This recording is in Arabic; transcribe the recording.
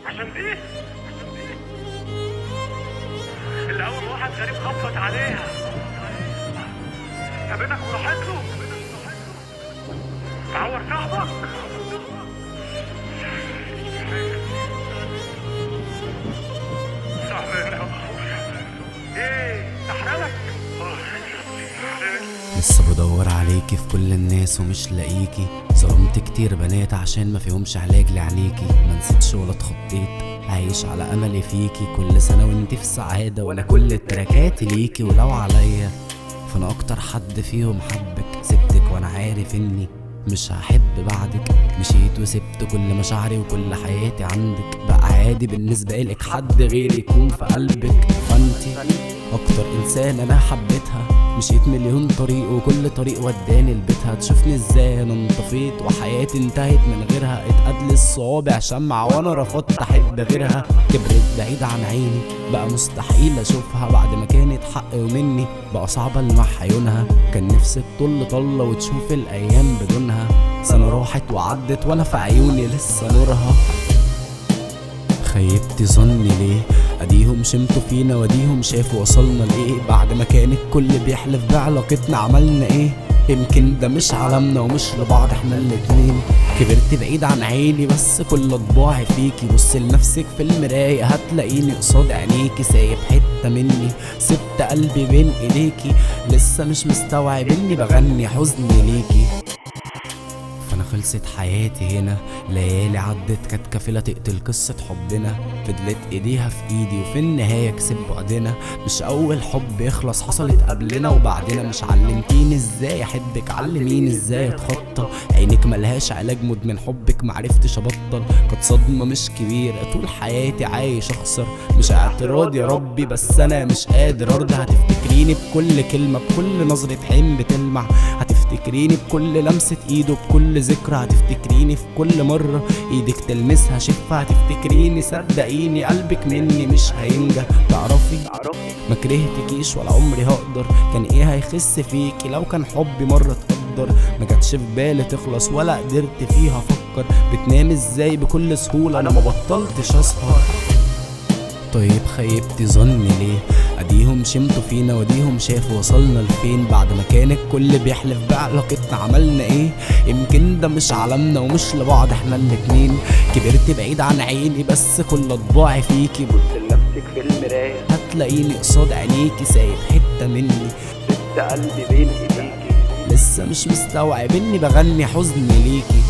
عشان دي اللي اول واحد غريب خبط عليها يا بينك وراحت له تعور صاحبك. صاحبي ايه تحرمك؟ لسه بدور عليكي في كل الناس ومش لاقيكي. ظلمت كتير بنات عشان ما فيهمش علاج لعينيكي. ما نسيتش ولا اتخطيت، عايش على املي فيكي. كل سنه وانت في سعاده وانا كل التراكات ليكي. ولو عليا فانا اكتر حد فيهم حبك. سبتك وانا عارف اني مش هحب بعدك. مشيت وسبت كل مشاعري وكل حياتي عندك. بقى عادي بالنسبه لك حد غيري يكون في قلبك. فانتي اكتر انسان انا حبيتها. مشيت مليون طريق وكل طريق وداني لبيتها. تشوفني ازاي انا انطفيت وحياتي انتهت من غيرها. اتقاد الصوابع شمعة وانا رفضت احب غيرها. كبرت بعيد عن عيني بقى مستحيل اشوفها. بعد ما كانت حقي ومني بقى صعب المح عيونها. كان نفسي تطل طلة وتشوف الايام بدونها. سنة راحت وعدت وانا في عيوني لسه نورها. خيبتي ظني ليه؟ اديهم شمتوا فينا وديهم شافوا وصلنا لايه. بعد ما كان الكل بيحلف بعلاقتنا عملنا ايه؟ يمكن ده مش عالمنا ومش لبعض احنا الاتنين. كبرت بعيد عن عيني بس كل طباعي فيكي. بص لنفسك في المراية هتلاقيني قصاد عينيكي. سايب حتة مني سبت قلبي بين ايديكي. لسه مش مستوعب اني بغني حزني ليكي. فانا خلصت حياتي هنا. ليالي عدت كانت كافلة تقتل قصة حبنا. فضلت ايديها في ايدي وفي النهاية كسب بعدنا. مش اول حب يخلص حصلت قبلنا وبعدنا. مش علمتيني ازاي احبك، علميني ازاي اتخطى. عينك ملهاش علاج مدمن حبك معرفتش ابطل. كانت صدمة مش كبيرة طول حياتي عايش اخسر. مش اعتراض يا ربي بس انا مش قادر ارضى. هتفتكريني بكل كلمة بكل نظرة عين بتلمع. هتفتكريني بكل لمسة ايده بكل ذكرى. هتفتكريني في كل مرة ايدك تلمسها شفة. هتفتكريني صدقيني قلبك مني مش هينجح. تعرفي ما كرهتكيش ولا عمري هقدر. كان ايه هيخس فيكي لو كان حبي مرة اتقدر. ما جاتش في بالي تخلص ولا قدرت فيها افكر. بتنام ازاي بكل سهولة انا ما بطلتش اسهر. طيب خيبتي ظني ليه؟ اديهم شمتوا فينا وديهم شافوا وصلنا لفين. بعد ما كان الكل بيحلف بعلاقتنا عملنا ايه؟ يمكن ده مش عالمنا ومش لبعض احنا الاتنين. كبرت بعيد عن عيني بس كل طباعي فيكي. بص لنفسك في المراية هتلاقيني قصاد عينيكي. سايب حتة مني سبت قلبي بين ايديكي. لسه مش مستوعب اني بغني حزني ليكي.